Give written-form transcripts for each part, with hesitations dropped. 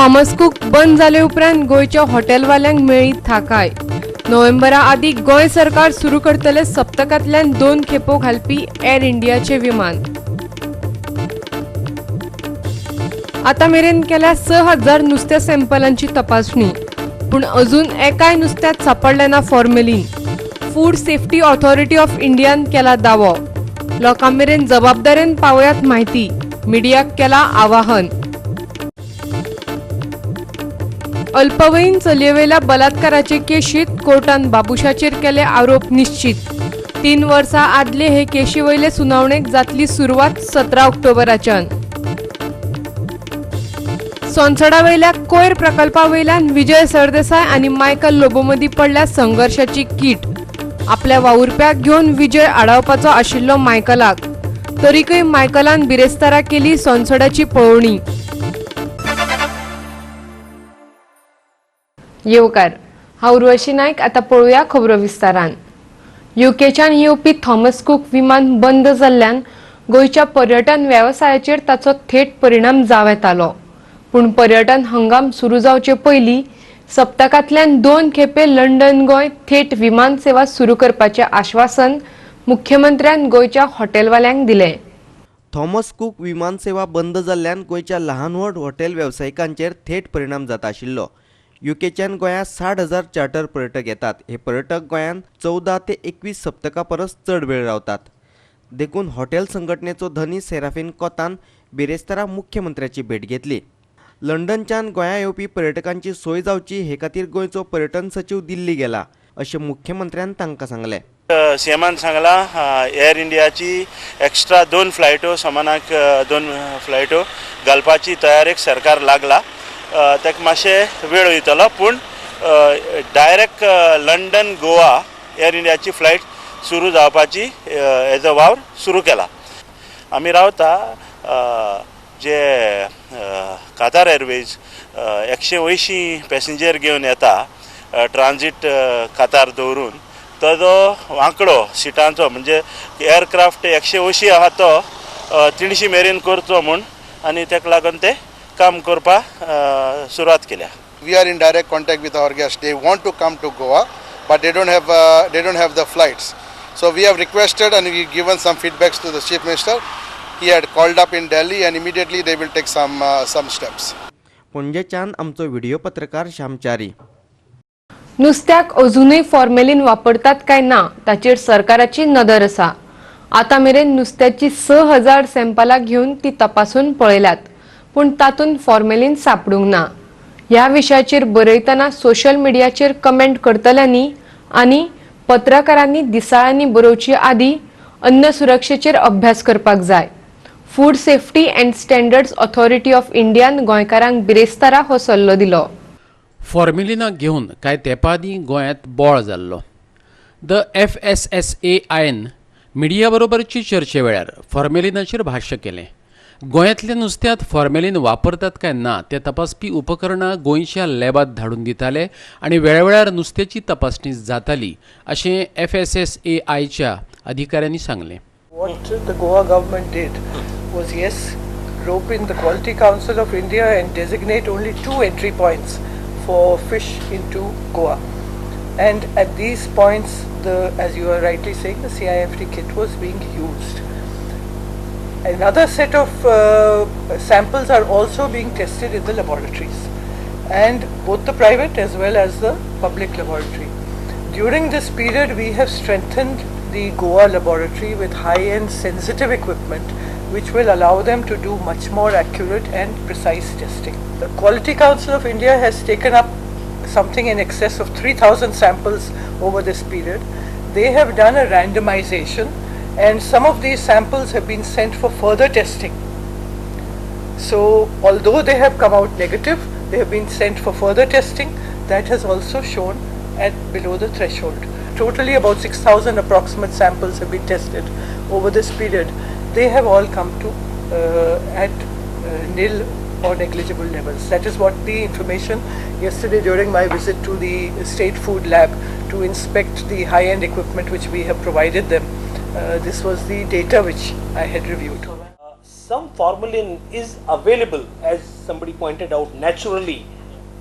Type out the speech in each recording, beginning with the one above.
Thomas cook बंद जाले उपरांत गोयच्या हॉटेलवाल्यांक मेळ्ळी थाकाय। नोव्हेंबरा आदी गोय सरकार सुरू करतले सप्तकांतल्यान 2 खेपो घालपी एअर इंडियाचे विमान। आता मेरेन केल्या 6000 नुस्त्या सॅम्पलांची तपासणी, पूण अजून एकाय नुस्त्यात सापडले ना formalin. Food safety authority of इंडियान केला दावो। लोकां मेरेन जबाबदारेन पावयात म्हायती, मिडियाक केला आवाहन। अल्पवयीन चलयेवेल्या बलात्काराचे केशीत कोर्टान बाबुशाचेर केले आरोप निश्चित। 3 वर्सां आदले हे केशी वयले सुनावणेक जातली सुरवात 17 ऑक्टोबराच्यान। सोनसडा वयल्या कोयर प्रकल्पा वयल्यान विजय सरदेसाय आनी मायकल लोबो मदीं पडल्या संघर्शाची कीट। आपल्या वावुरप्याक घेवन विजय आडावपाचो आशिल्लो मायकलाक, तरीकय मायकलान बिरेस्तारा केली सोनसडाची पळोवणी। येवकार, हांव उर्वशी नायक। आता पळोवया खबरो विस्तारान। युकेच्यान येवपी थॉमस कूक विमान बंद जाल्ल्यान गोयच्या पर्यटन वेवसायाचेर ताचो थेट परिणाम जावं येतालो। पूण पर्यटन हंगाम सुरू जावचे पयलीं सप्तकांतल्यान 2 खेपे लंडन गोंय थेट विमान सेवा सुरू करपाचें आश्वासन मुख्यमंत्र्यान गोयच्या हॉटेलवाल्यांक दिलें। थॉमस कूक विमान सेवा बंद जाल्ल्यान गोयच्या ल्हान व्हड हॉटेल वेवसायिकांचेर थेट परिणाम जाता आशिल्लो। युकेच्यान गोंयांत 60,000 चार्टर पर्यटक येतात। हे पर्यटक गोंयांत 14 ते 21 सप्तकां परस चड वेळ रावतात। देखून हॉटेल संघटनेचो धनी सेराफीन कोतान बिरेस्तारा मुख्यमंत्र्याची भेट घेतली। लंडनच्यान गोंयां येवपी पर्यटकांची सोय जावची हे खातीर गोंयचो पर्यटन सचिव दिल्ली गेला, अशें मुख्यमंत्र्यान तांकां सांगलें। सीएमान सांगला एअर इंडियाची एक्स्ट्रा 2 फ्लायटो समानाक 2 फ्लायटो घालपाची तयारेक सरकार लागला। ताका मातशें वेळ वयतलो, पूण डायरेक्ट लंडन गोवा एअर इंडियाची फ्लायट सुरू जावपाची हेजो वावर सुरू केला। आमी रावता जे कातार एअरवेज 180 पॅसेंजर घेवन येता ट्रांझीट कातार दवरून, ताजो वांकडो सिटांचो म्हणजे एअरक्राफ्ट 180 आहा तो 300 मेरेन करचो म्हूण, आनी ताका लागून ते काम करपा सुरवात केल्या। We are in direct contact with our guests. They want to come to Goa, but they don't have the flights. So we have requested and we given some feedbacks to the Chief Minister. He had called up in Delhi and immediately they will take some steps. पणजेच्यान आमचो video पत्रकार श्यामचारी। नुस्त्याक अजूनय formalin वापरतात काय ना ताचेर सरकाराची नदर आसा। आता मेरेन नुस्त्याची 6000 सॅम्पलां घेवन ती तपासून पळयल्यात, पूण तातूंत फॉर्मेलिन सापडूंक ना। ह्या विशयाचेर बरयतना सोशल मिडियाचेर कमेंट करतल्यांनी आनी पत्रकारांनी दिसाळ्यांनी बरोवची आदी अन्न सुरक्षेचेर अभ्यास करपाक जाय। Food safety and standards authority of इंडियान गोंयकारांक बिरेस्तारा हो सल्लो दिलो। फॉर्मेलिनाक घेवन कांय तेंपादीं गोंयांत बोळ जाल्लो। द FSSAIन मिडिया बरोबरची चर्चे वेळार फॉर्मेलिनाचेर भाश्य केलें। गोंयांतल्या नुस्त्यांत फॉर्मेलिन वापरतात काय ना ते तपासपी उपकरणां गोंयच्या लॅबांत धाडून दिताले आनी वेळोवेळार नुस्त्याची तपासणी जाताली, अशें FSSAIच्या अधिकाऱ्यांनी सांगलें। What the Goa government did was, yes, rope in the Quality Council of India and designate only 2 entry points for fish into Goa. And at these points, as you are rightly saying, the CIFT kit was being used. Another set of samples are also being tested in the laboratories, and both the private as well as the public laboratory. During this period, we have strengthened the Goa laboratory with high-end sensitive equipment which will allow them to do much more accurate and precise testing. The Quality Council of India has taken up something in excess of 3,000 samples over this period. They have done a randomization and some of these samples have been sent for further testing. So although they have come out negative, they have been sent for further testing. That has also shown at below the threshold. Totally about 6,000 approximate samples have been tested over this period. They have all come to at nil or negligible levels. That is what the information yesterday during my visit to the State Food Lab to inspect the high-end equipment which we have provided them. This was the data which I had reviewed. some formalin is available, as somebody pointed out, naturally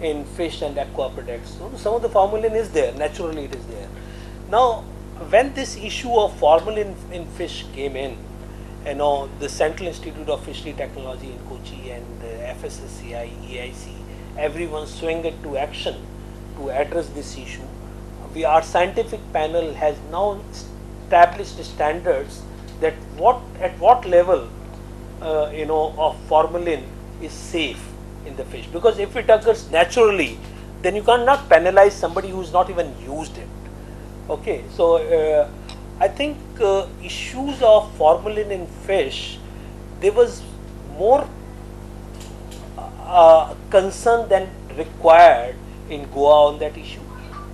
in fish and aqua products. So some of the formalin is there, naturally it is there. Now, when this issue of formalin in fish came in, the Central Institute of Fishery Technology in Kochi and FSSCI, EIC, everyone swinged to action to address this issue. Our scientific panel has now established standards that at what level of formalin is safe in the fish, because if it occurs naturally, then you cannot penalize somebody who has not even used it. Okay, so I think issues of formalin in fish, there was more concern than required in Goa on that issue.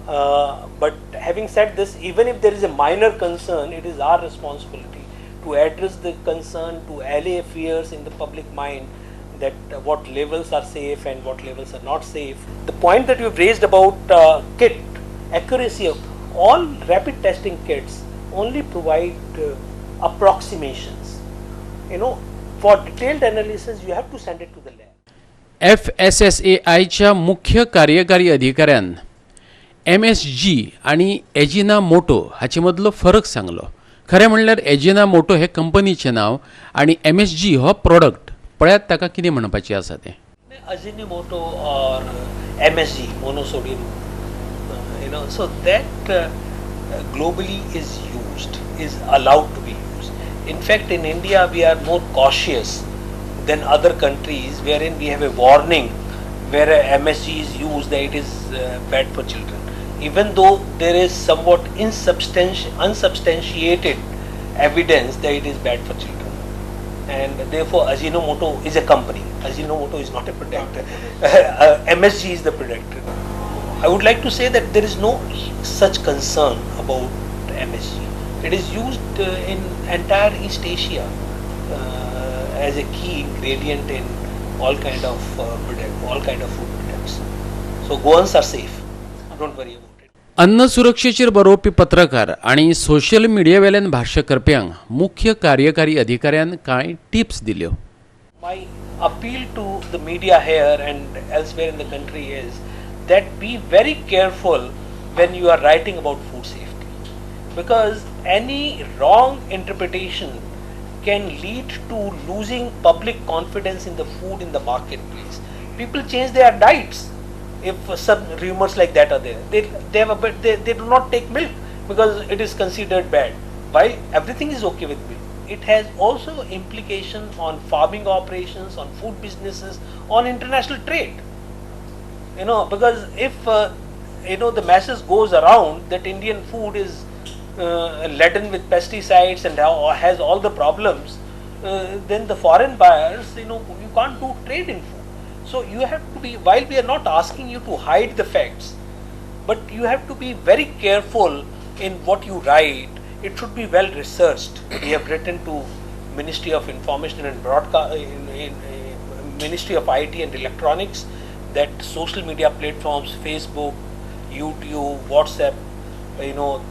But having said this, even if there is a minor concern, it is our responsibility to address the concern, to allay fears in the public mind that what levels are safe and what levels are not safe. The point that you have raised about kit accuracy, of all rapid testing kits only provide approximations. For detailed analysis, you have to send it to the lab. FSSAIच्या मुख्य कार्यकारी अधिकाऱ्यान MSG आणि एजिनामोटो हाचे मदलो फरक सांगलो. खरें म्हणल्यार एजिनामोटो हे कंपनीचें नाव आणि MSG हो प्रोडक्ट. पळयात ताका कितें म्हणपाचें आसा तें. Ajinomoto or MSG, monosodium, so that globally is used, is allowed to be used. In fact, in India we are more cautious than other countries, wherein we have a warning where MSG is used that it is bad for children, even though there is somewhat unsubstantiated evidence that it is bad for children. And therefore Ajinomoto is a company. Ajinomoto is not a product. MSG is the product. I would like to say that there is no such concern about MSG. It is used in entire East Asia as a key ingredient in all kind of food products. So Goans are safe. Don't worry about it. अन्न सुरक्षेचेर बरोवपी पत्रकार आणि social मिडियावेल्यान भाष्य करप्यांक मुख्य कार्यकारी अधिकाऱ्यान कांय tips दिल्यो. My appeal to the media here and elsewhere in the country is that be very careful when you are writing about food safety, because any wrong interpretation can lead to losing public confidence in the food in the marketplace. People change their diets if some rumors like that are there. They do not take milk because it is considered bad, while everything is okay with milk. It has also implication on farming operations, on food businesses, on international trade. Because if the masses goes around that Indian food is laden with pesticides and has all the problems, then the foreign buyers, you can't do trade in food. So you have to be, while we are not asking you to hide the facts, but you have to be very careful in what you write. It should be well researched. We have written to Ministry of Information and Broadcast, Ministry of IT and Electronics, that social media platforms, Facebook, YouTube, WhatsApp,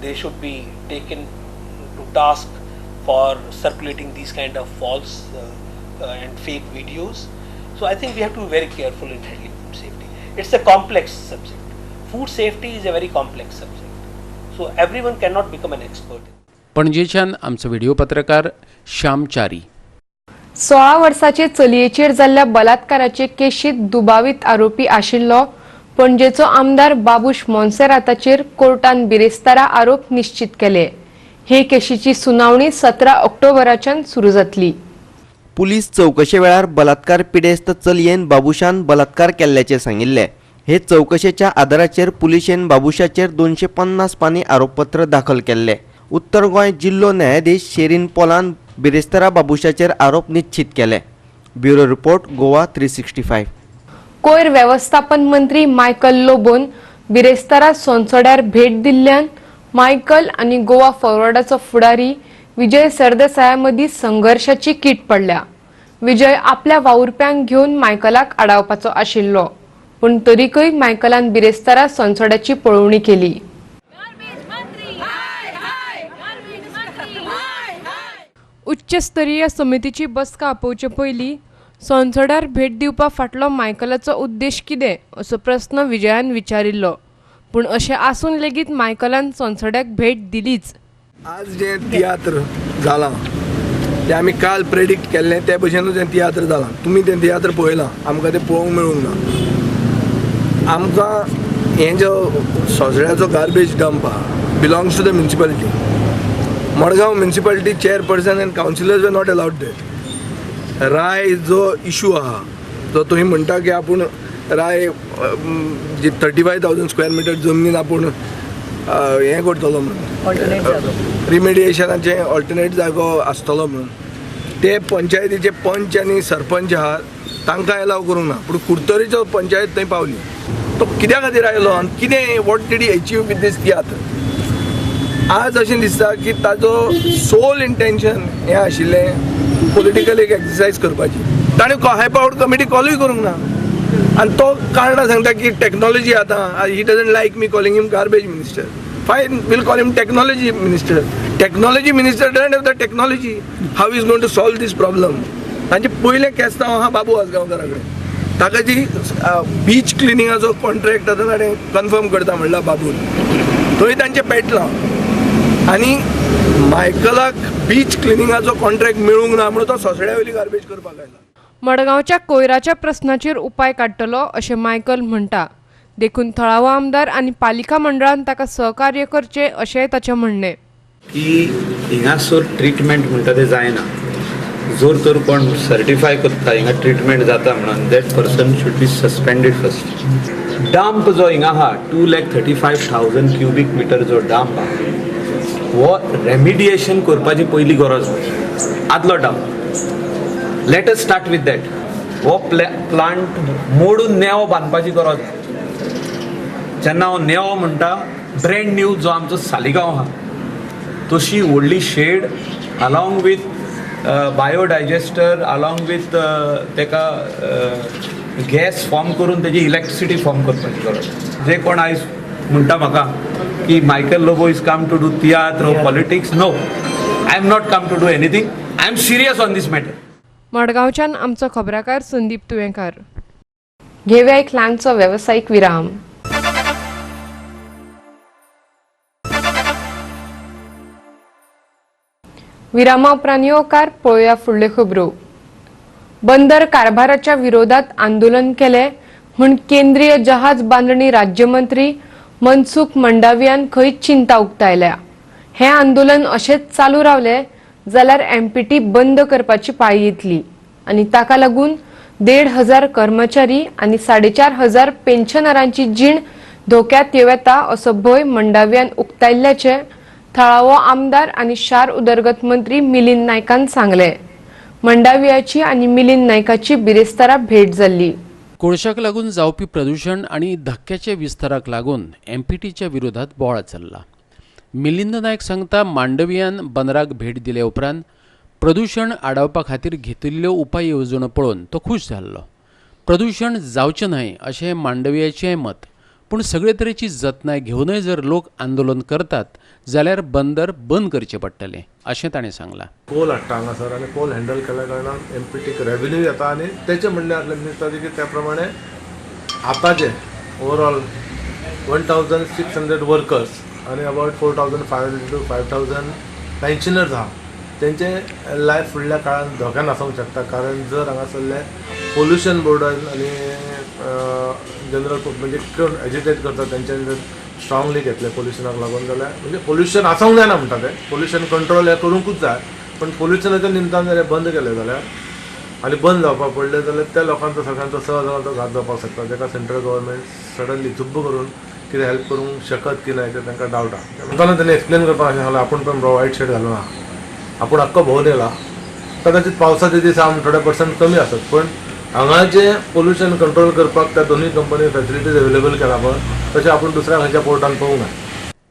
they should be taken to task for circulating these kind of false and fake videos. So I think we have to be very careful in handling food safety. It's a complex subject. Food safety is a very complex subject. So everyone cannot become an expert. पणजेच्यान आमचो video पत्रकार श्याम चारी. 16 वर्साचे चलयेचेर जाल्ल्या बलात्काराचे केशीत दुबावीत आरोपी आशिल्लो पणजेचो आमदार बाबूश मोन्सेराताचेर कोर्टान बिरेस्तारा आरोप निश्चित केले. हे केशीची सुनावणी 17 ऑक्टोबराच्यान सुरू जातली. पुलीस चौकशे वेळार बलात्कार पिडेस्त चलयेन बाबुशान बलात्कार केल्ल्याचे सांगिल्ले. हे चौकशेच्या आदाराचेर पुलिशेन बाबुशाचेर 250 पानी आरोपपत्र दाखल केल्ले. उत्तर गोंय जिल्लो न्यायाधीश शेरीन पॉलान बिरेस्तारा बाबुशाचेर आरोप निश्चित केले. Bureau report Goa 365. कोयर व्यवस्थापन मंत्री मायकल लोबोन बिरेस्तारा सोंसोड्यार भेट दिल्ल्यान मायकल आणि गोवा फॉरवर्डाचो फुडारी विजय सरदेसाया मदीं संघर्षाची कीट पडल्या. विजय आपल्या वावुरप्यांक घेवन मायकलाक आडावपाचो आशिल्लो, पूण तरीकय मायकलान बिरेस्तारा सोंसोड्याची पळोवणी केली. उच्चस्तरीय समितीची बसका आपोवचे पयलीं संसदार भेट दिवपा फाटलो मायकलाचो उद्देश कितें असो प्रस्न विजयान विचारिल्लो. पूण अशें आसून लेगीत मायकलान संसदाक भेट दिलीच. आज जे तियात्र जालां तें आमी काल प्रेडिक्ट केल्लें ते भशेनूच हें तियात्र जालां. तुमी तें तियात्र पळयलां, आमकां तें पळोवंक मेळूंक ना. आमकां हें जो सोंसड्याचो गार्बेज डंप आहा belongs to the municipality. Margao municipality chairperson and councillors were not allowed that. राय जो इशू आहा जो तुम्ही म्हणटा की आपूण राय जी 35,000 स्क्वेअर मिटर जमनीन आपूण हें करतलो म्हणून रिमेडिएशनाचे ऑल्टरनेट जागो आसतलो म्हणून ते पंचायतीचे पंच आनी सरपंच आहा तांकां अलाव करूंक ना. पूण कुडतरीचो पंचायत थंय पावली. तो कित्या खातीर आयलो आनी कितें what did he achieve with this tiatr. आज अशें दिसता की ताजो सोल इंटेंशन हें आशिल्लें पॉलिटिकल एक एक्सरसायज करपाची. ताणें हाय पावर्ड कमिटी कॉलूय करूंक ना आनी तो कारणां सांगता की टॅक्नॉलॉजी आतां he doesn't like me calling him garbage minister. Fine, we'll call him technology minister. Technology minister doesn't have the technology. How is going to solve this problem. तांचे पयलें केस्तांव आहा बाबू आसगांवकारा कडेन. ताका जी बीच क्लिनिंगाचो कॉन्ट्रॅक्ट आतां ताणें कन्फर्म करता म्हणला बाबून. थंय तांचें पेटलां आनी मायकलाक बीच क्लिनिंगाचो कॉन्ट्रॅक्ट मेळूंक ना म्हणून तो सोंसड्या वयली गार्बेज करपाक आयला. मडगांवच्या कोयराच्या प्रस्नाचेर उपाय काडटलो अशें मायकल म्हणटा. देखून थळावो आमदार आनी पालिका मंडळान ताका सहकार्य करचें अशेंय ताचें म्हणणें. की हिंगासर ट्रिटमेंट म्हणटा तें जायना. जोर तर कोण सर्टिफाय करता हिंगा ट्रिटमेंट जाता म्हणून that person should be suspended first. Dump जो हिंगा आहा 2,35,000 क्युबिक मिटर जो डंप आहा वो रेमिडिएशन करपाची पयली गरज आदलो dump. Let us start with that. हो प्लांट मोडून नेवो बांदपाची गरज. जेन्ना हो नेवो म्हणटा ब्रँड न्यू जो आमचो सालिगांव आहा तशी व्हडली shed along with biodigester along with तेका गॅस फॉर्म करून तेजी इलेक्ट्रिसिटी फॉर्म करपाची गरज. जे कोण आयज म्हणटा म्हाका की Michael Lobo is come to do tiatr or politics. No, I am not come to do anything. I am serious on this matter. मडगांवच्यान आमचो खबराकार संदीप तुवेंकार. घेवया एक ल्हानसो वेवसायीक विराम. विरामा उपरांत येवकार पळोवया फुडल्यो खबरो. बंदर कारभाराच्या विरोधात आंदोलन केले म्हूण केंद्रीय जहाज बांदणी राज्यमंत्री मनसुख मंडावियान खंयच चिंता उक्तायल्या. हें आंदोलन अशेंच चालू रावलें जाल्यार एमपीटी बंद करपाची पाळी येतली आनी ताका लागून 1,500 कर्मचारी आनी 4,500 पेन्शनरांची जीण धोक्यात येता असो भंय मंडावियान उक्तायल्ल्याचे थळावो आमदार आनी शार उदरगत मंत्री मिलिंद नायकान सांगले. मंडावियाची आनी मिलिंद नायकाची बिरेस्तारा भेट जाल्ली. कोळशाक लागून जावपी प्रदूषण आणि धक्क्याच्या विस्ताराक लागून एमपीटीच्या विरोधात बोवाळ चल्ला. मिलिंद नायक सांगता मांडवियान बंदराक भेट दिले उपरांत प्रदूषण आडावपा खातीर घेतिल्ल्यो उपाय येवजण्यो पळोवन तो खूश जाल्लो. प्रदूषण जावचें न्हय अशें मांडवियाचें मत. पूण सगळे तरेची जतनाय घेवनय जर लोक आंदोलन करतात जाल्यार बंदर बंद करचें पडटलें अशें ताणें सांगलां. कोल हाडटा हांगासर आनी कोल हँडल केल्या कारणान एमपीटीक रेव्हेन्यू येता आनी तेचे म्हणणे आसलें दिसता की त्या प्रमाणे आतांचे ओवरऑल 1,600 वर्कर्स आनी अबावट 4,500 to 5,000 पेन्शनर्स आहा तेंचे लायफ फुडल्या काळान धोक्यान आसूंक शकता. कारण जर हांगासरले पोल्युशन बोर्डान आनी जनरल म्हणजे कोण एजिटेट करता तेंच्यानी जर स्ट्रॉंगली घेतले पोल्युशनाक लागून जाल्यार म्हणजे पोल्युशन आसूंक जायना म्हणटा ते. पोल्युशन कंट्रोल हे करूंकूच जाय पण पोल्युशनाच्या निमतान जर बंद केले जाल्यार आनी बंद जावपाक पडले जाल्यार त्या लोकांचो सगळ्यांचो सहजाचो घात जावपाक शकता. जेका सेंट्रल गव्हर्मेंट सडनली झुब्ब करून कितें हेल्प करूंक शकत की नाही ते तांकां डावट आहा. म्हणटाना तेणें एक्सप्लेन करपाक अशें सांगलें आपूण पण वायट शर्ट घालूं ना. आपूण आख्खो भोंवून येयला. कदाचित पावसाचे दीस आमी थोडे पर्संट कमी आसत पण हांगा जे पोल्युशन कंट्रोल करपाक त्या दोन्ही कंपनी फॅसिलिटीज अवेलेबल केला पळय तशें आपूण दुसऱ्या खंयच्या पोर्टान पळोवंक ना.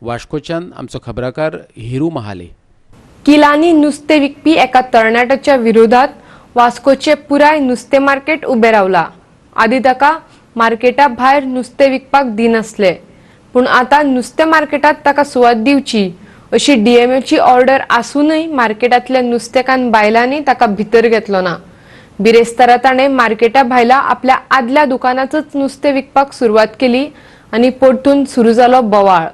वास्कोच्यान आमचो खबराकार हिरू महाले. किलांनी नुस्तें विकपी एका तरणाट्याच्या विरोधात वास्कोचे पुराय नुस्तें मार्केट उबें रावला. आदीं ताका मार्केटा भायर नुस्तें विकपाक दिनासले पूण आतां नुस्तें मार्केटात ताका सुवात दिवची अशी डीएमओची ऑर्डर आसूनय मार्केटातल्या नुस्तेकान बायलांनी ताका भितर घेतलो ना. बिरेस्तारा ताणें मार्केटा भायला आपल्या आदल्या दुकानातच नुस्तें विकपाक सुरवात केली आनी परतून सुरू जालो बोवाळ.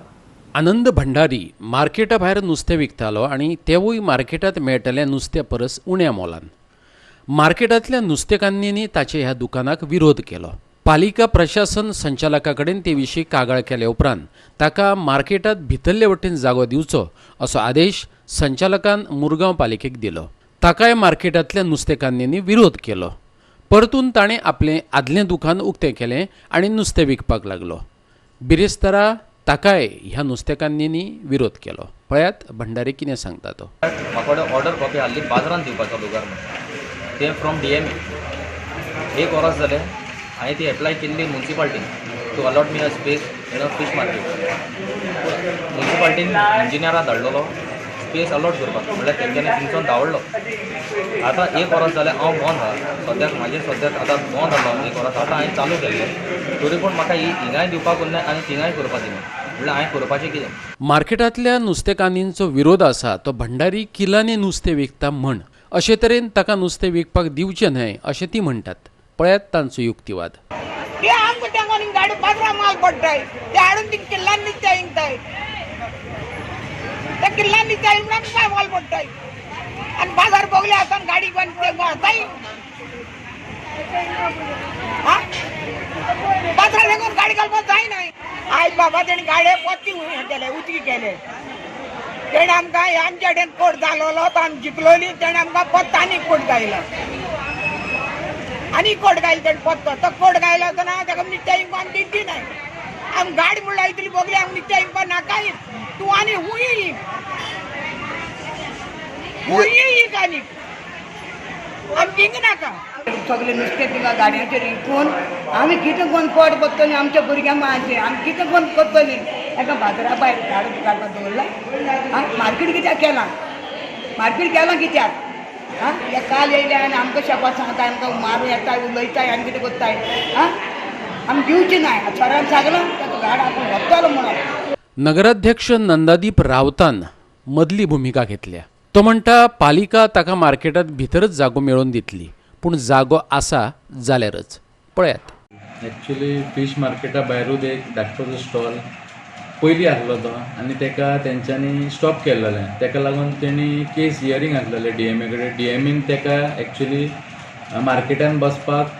आनंद भंडारी मार्केटा भायर नुस्तें विकतालो आनी तेवूय मार्केटांत मेळटलें नुस्त्या परस उण्या मोलान. मार्केटांतल्या नुस्तेकान्नींनी ताचे ह्या दुकानाक विरोध केलो. पालिका प्रशासन संचालका कडेन ते विशीं कागाळ केल्या उपरांत ताका मार्केटांत भितरले वटेन जागो दिवचो असो आदेश संचालकान मुरगांव पालिकेक दिलो. ताकाय मार्केटांतल्या नुस्तेकान्नींनी विरोध केलो. परतून ताणें आपलें आदलें दुकान उक्तें केलें आनी नुस्तें विकपाक लागलो. बिरेस्तारा ताकाय ह्या नुस्तेकान्नींनी विरोध केलो. पळयात भंडारी कितें सांगता तो. म्हाका ऑर्डर कॉपी हाल्ली बाजारांत दिवपाचो लुगार म्हणून तें फ्रॉम DMA. एक वरस जालें हांवें ती एप्लाय केल्ली म्युन्सिपाल्टीन to allot me a space in a fish market. म्युन्सिपाल्टीन इंजिनियराक धाडलेलो स्पेस अलॉट करपाक म्हणल्यार तेंच्यांनी थिंगसून धांवडलो. आतां एक वरस जालें हांव बंद आहा सद्याक म्हाजें सद्याक आतां बंद आसलो एक वरस. आतां हांवें चालू केल्लें तरी पूण म्हाका हिंगाय दिवपाक उरलें आनी थिंगाय करपाक दिलें म्हणल्यार हांवें करपाचें कितें. मार्केटांतल्या नुस्तेकान्नींचो विरोध आसा तो भंडारी किलांनी नुस्तें विकता म्हण अशे तरेन ताका नुस्तें विकपाक दिवचें न्हय अशें ती म्हणटात. पळयात तांचो युक्तिवाद. ते आमकां तेंगोन गाडी बाजरा माल पडटाय ते हाडून ती किल्लांनी ते इंगताय त्या किल्लांनी ते इंगल्यान काय माल पडटाय आनी बाजार बगले आतां गाडी बंद ते मारताय. बाजार तेंगोन गाडी घालपाक जायना. आयज बाबा तेणी गाडये पोत्ती केले उचकी केले. तेणे आमकां आमच्या कडेन कोट जालोलो तो आमी जिखलोली तेणे आमकां पोत्त आनी कोट गायला आनी कोट गायला तेणे पोत्तो तो कोट गायलो आसतना ताका निट्ट्या इंपान दिती नाय. आमी गाडी म्हणल्यार इतली बोगली आमकां निट्ट्या इंपान नाकाय तूं आनी हुंय आनी आमी थिंग नाका. सगळे नुस्तें थिंगा गाडयांचेर विकून आमी कितें कोण पोट भरतलीं आमच्या भुरग्यांक मातशें आमी कितें कोण करतलीं. ताका बाजारा भायर हाडून काडपाक दवरला. मार्केट कित्याक केलां मार्केट केलां कित्याक हे काल येयले आनी आमकां शेपाक सांगताय आमकां मारून येताय उलयताय आनी कितें करताय. आमी दिवची नाय सरान सांगलां ताका गाड आपूण व्हरतलो म्हणून. नगराध्यक्ष नंदादीप रावतान मदली भुमिका घेतल्या. तो म्हणटा पालिका ताका मार्केटांत भितरच जागो मेळोवन दितली पूण जागो आसा जाल्यारच. पळयात. एक्चुली फीश मार्केटा भायरूच एक धाकटोसो स्टॉल पयलीं आसलो तो आनी तेका तेंच्यांनी स्टॉप केल्लेलें. तेका लागून तेणी केस हियरींग घातलेलें DMA कडेन. DMAन तेका एक्चुली मार्केटान बसपाक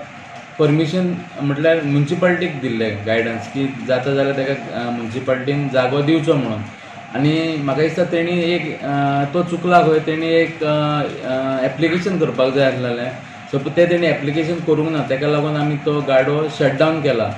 परमिशन म्हटल्यार म्युन्सिपाल्टीक दिल्लें गायडन्स की जाता जाल्यार तेका म्युन्सिपाल्टीन जागो दिवचो म्हणून. आनी म्हाका दिसता तेणी एक तो चुकला खंय तेणी एक एप्लिकेशन करपाक जाय आसलेलें. सो तें तेणी एप्लिकेशन करूंक ना तेका लागून आमी तो गाडो शट डावन केला.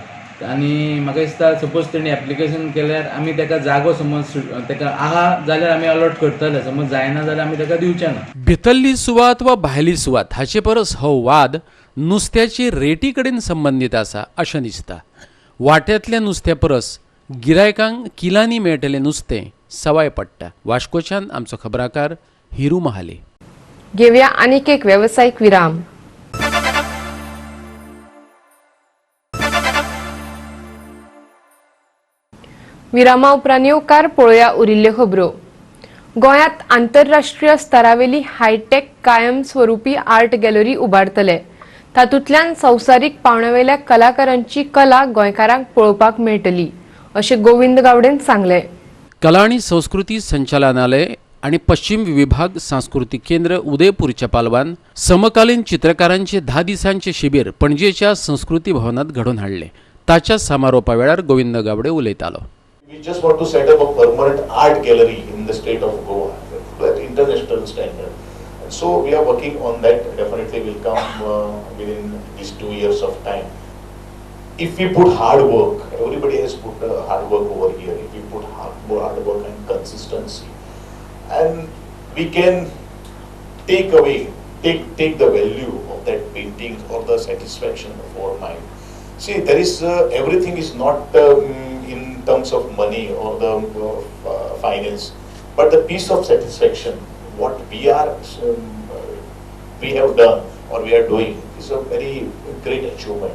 आनी म्हाका दिसता सपोज तेणी एप्लिकेशन केल्यार आमी तेका जागो समज तेका आहा जाल्यार आमी अलॉट करतले समज जायना जाल्यार आमी तेका दिवचे ना. भितरली सुवात वा भायली सुवात हाचे परस हो वाद नुस्त्याची रेटी कडेन संबंदीत आसा अशें दिसता. वाट्यांतल्या नुस्त्या परस गिरायकांक किलांनी मेळटलें नुस्तें सवाय पडटा. वास्कोच्यान आमचो खबराकार हिरू महाले. घेवया आनीक एक वेवसायीक विराम. विरामा उपरांत येवकार पळोवया उरिल्ल्यो खबरो. गोंयांत आंतरराष्ट्रीय स्तरावेली हायटेक कायमस्वरुपी आर्ट गॅलरी उबारतले. तातूंतल्यान संवसारीक पावंड्यावेल्या कलाकारांची कला गोंयकारांक पळोवपाक मेळटली अशें गोविंद गावडेन सांगलें. कला आनी संस्कृती संचालनालय आनी पश्चिम विभाग सांस्कृतीक केंद्र उदयपूरच्या पालवान समकालीन चित्रकारांचे 10 दिसांचे शिबीर पणजेच्या संस्कृती भवनात घडोवन हाडले. ताच्या समारोपा वेळार गोविंद गावडे उलयतालो. We just want to set up a permanent art gallery in the state of Goa at international standard. And so we are working on that. Definitely will come within these 2 years of time. If we put hard work, everybody has put hard work over here. If we put hard work and consistency, and we can take the value of that painting or the satisfaction of our mind. See, there is everything is not in terms of money or the finance, but the piece of satisfaction, what we have done or we are doing is a very great achievement,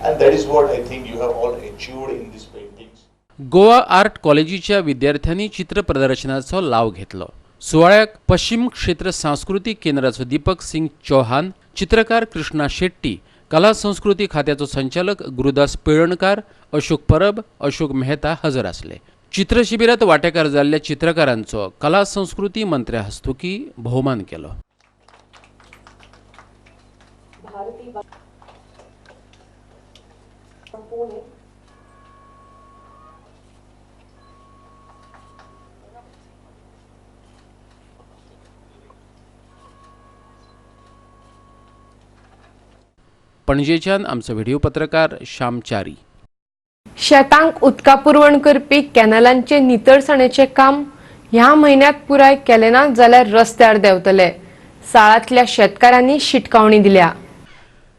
and that is what I think you have all achieved in these paintings. Goa art कॉलेजीच्या विद्यार्थ्यांनी चित्र प्रदर्शनाचो लाव घेतलो. सुवाळ्याक पश्चिम क्षेत्र सांस्कृतिक केंद्राचो दीपक सिंग चौहान, चित्रकार कृष्णा शेट्टी, कला संस्कृती खात्याचो संचालक गुरुदास पिळणकार, अशोक परब, अशोक मेहता हजर आसले. चित्र शिबिरात वांटेकार जाल्ल्या चित्रकारांचो कला संस्कृती मंत्र्या हस्तुकी भोवमान केलो. पणजेच्यान आमचो व्हिडिओ पत्रकार श्याम चारी. शेतांक उदका पुरवण करपी कॅनलांचे नितळसाणेचे काम ह्या म्हयन्यात पुराय केले ना जाल्यार रस्त्यार देंवतले. साळांतल्या शेतकारांनी शिटकावणी दिल्या.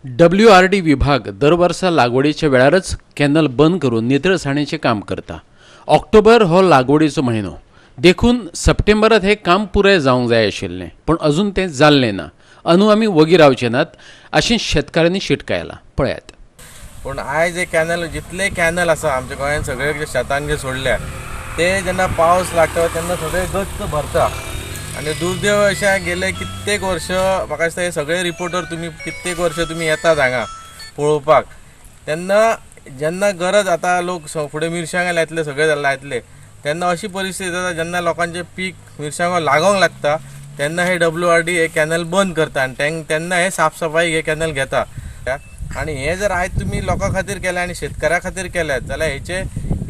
WRD विभाग दर वर्सा लागवडीच्या वेळारच कॅनल बंद करून नितळसाणेचे काम करता. ऑक्टोबर हो लागवडीचो म्हयनो देखून सप्टेंबरात हे काम पुराय जावंक जाय आशिल्लें, पण अजून तें जाल्लें ना. अनु आमी वगी रावचे नात अशें शेतकारांनी शिटकायला. पळयात. पूण आयज हे कॅनल जितले कॅनल आसा आमच्या गोंयांत सगळे जे शेतांत जे सोडल्या ते जेन्ना पावस लागता तेन्ना सगळे गच्च भरता आनी दुर्दैव अशें गेले कित्येक वर्ष म्हाका दिसता हे सगळे रिपोर्टर तुमी कित्येक वर्ष तुमी येतात हांगा पळोवपाक, तेन्ना जेन्ना गरज आतां लोक फुडें मिरसांगे लायतले सगळे लायतले तेन्ना अशी परिस्थिती जाता जेन्ना लोकांचे पीक मिरसांगो लागोंक लागता तेन्ना हे WRD हे कॅनल बंद करता आनी तेन्ना हे साफसफाई हे कॅनल घेता. आणि हे जर आयज तुमी लोकां खातीर केलें आनी शेतकाऱ्या खातीर केलें जाल्यार हेचे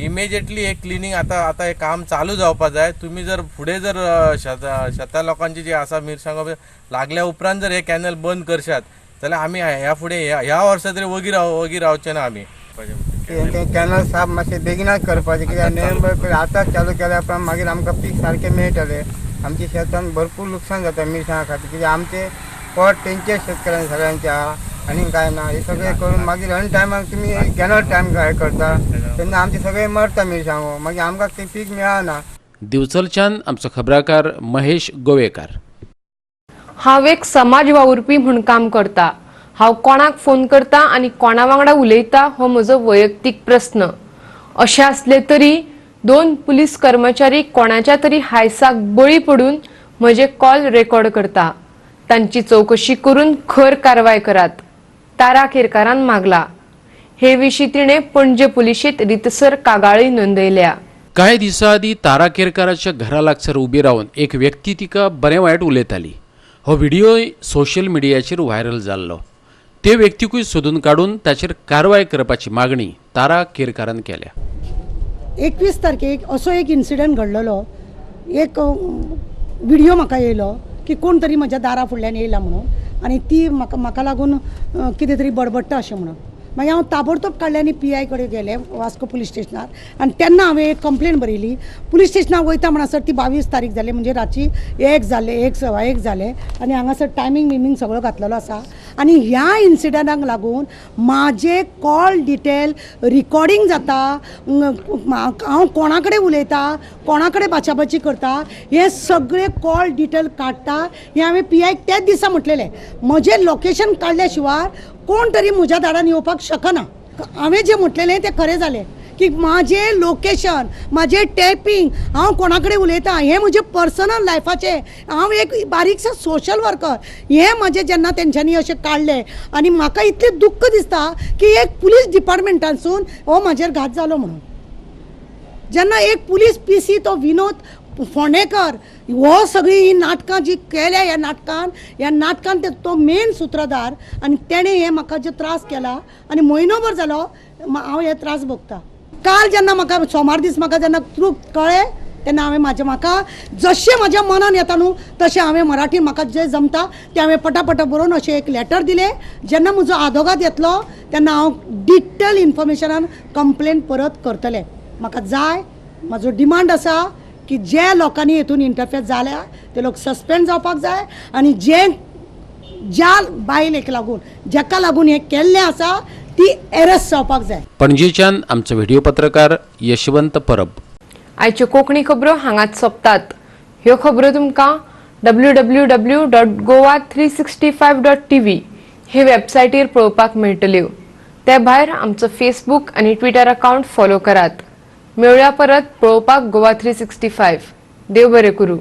इमिजिएटली हे क्लिनींग आतां हे काम चालू जावपाक जाय. तुमी जर फुडें जर शेता लोकांची जी आसा मिरसांगो लागल्या उपरांत जर हे कॅनल बंद करशात जाल्यार आमी ह्या फुडें ह्या वर्सा तरी वगी रावचे ना आमी. कॅनल साफ मातशें बेगिनाच करपाचें कित्याक नोव्हेंबर आतांच चालू केल्या उपरांत मागीर आमकां पीक सारकें मेळटलें. आमच्या शेतांत भरपूर लुकसाण जाता मिरसांगा खातीर कित्याक आमचे पोट तेंचे शेतकऱ्यांचे सगळ्यांचे आहा आनी कांय ना. हे सगळें करून मागीर अन टायमाक तुमी कॅनल टायम हे करता तेन्ना आमचे सगळे मरता मिरसांगो, मागीर आमकां ते पीक मेळना. दिवचलच्यान आमचो खबराकार महेश गोवेकार. हांव एक समाज वावुरपी म्हूण काम करता. हांव कोणाक फोन करता आनी कोणा वांगडा उलयता हो म्हजो वैयक्तीक प्रस्न. अशें आसले तरी 2 पुलीस कर्मचारी कोणाच्या तरी हायसाक बळी पडून म्हजे कॉल रेकॉर्ड करता. तांची चौकशी करून खर कारवाय करात, तारा केरकारान मागला. हे विशीं तिणें पणजे पुलिशेंत रितसर कागाळी नोंदयल्या. कांय दिसां आदीं तारा केरकाराच्या घरा लागसार उबी रावन एक व्यक्ती तिका बरें वायट उलयताली. हो व्हिडिओ सोशल मिडियाचेर व्हायरल जाल्लो. ते व्यक्तीकूय सोदून काडून ताचेर कारवाय करपाची मागणी तारा केरकारान केल्या. 21 तारखेक असो एक इन्सिडंट घडलेलो. एक व्हिडिओ म्हाका येयलो की कोण तरी म्हज्या दारा फुडल्यान येयला म्हणून आनी ती म्हाका लागून कितें तरी बडबडटा अशें म्हणून. मागीर हांव ताबडतोब काडलें आनी PI कडेन गेलें वास्को पुलीस स्टेशनार आनी तेन्ना हांवें एक कंप्लेन बरयली. पुलीस स्टेशनार वयता म्हणसर ती 22 तारीख जाली म्हणजे रातची 1 जाले 1:15 जाले आनी हांगासर टायमींग सगळो घातलेलो आसा. आनी ह्या इन्सिडंटाक लागून म्हाजे कॉल डिटेल रिकॉर्डिंग जाता, हांव कोणा कडेन उलयता, कोणा कडेन बाचाबाची करता, हे सगळे कॉल डिटेल काडटा. हें हांवें PIक त्याच दिसा म्हटलेलें. म्हजें लोकेशन काडल्या शिवाय कोण तरी म्हज्या दारान येवपाक शकना. हांवें जें म्हटलेलें तें खरें जालें की म्हाजें लोकेशन, म्हाजें टॅपिंग, हांव कोणा कडेन उलयतां हें म्हजें पर्सनल लायफाचें. हांव एक बारीकसो सोशल वर्कर. हें म्हजें जेन्ना तेंच्यांनी अशें काडलें आनी म्हाका इतलें दुख्ख दिसता की एक पुलीस डिपार्टमेंटानसून हो म्हाजेर घात जालो म्हणून. जेन्ना एक पुलीस PC तो विनोद फोंडेकर हो सगळी ही नाटकां जी केल्या ह्या नाटकान तो मेन सूत्रधार आनी तेणें हे म्हाका जे त्रास केला आनी म्हयनोभर जालो हांव हे त्रास भोगता. काल जेन्ना म्हाका सोमार दीस म्हाका जेन्ना ट्रूथ कळ्ळें तेन्ना हांवें म्हाका जशें म्हाज्या मनान येता न्हू तशें हांवें मराठीन म्हाका जें जमता तें हांवें पटापट बरोवन अशें एक लेटर दिलें. जेन्ना म्हजो आदोगाद येतलो तेन्ना हांव डिटेल इन्फॉर्मेशनान कंप्लेन परत करतलें. म्हाका जाय, म्हाजो डिमांड आसा की जे लोकांनी हेतून इंटरफेर जाल्या ते लोक सस्पेंड जावपाक जाय आनी ज्या बायलेक लागून जेका लागून हे केल्लें आसा ती अरेस्ट जावपाक जाय. पणजेच्यान आमचो व्हिडिओ पत्रकार यशवंत परब. आयच्यो कोंकणी खबरो हांगाच सोंपतात. ह्यो खबरो तुमकां www.goa365.tv हे वेबसायटीर पळोवपाक मेळटल्यो. ते भायर आमचो फेसबूक आनी ट्विटर अकावंट फॉलो करात. मेळुया परत पळोवपाक गोवा 365. देव बरें करूं.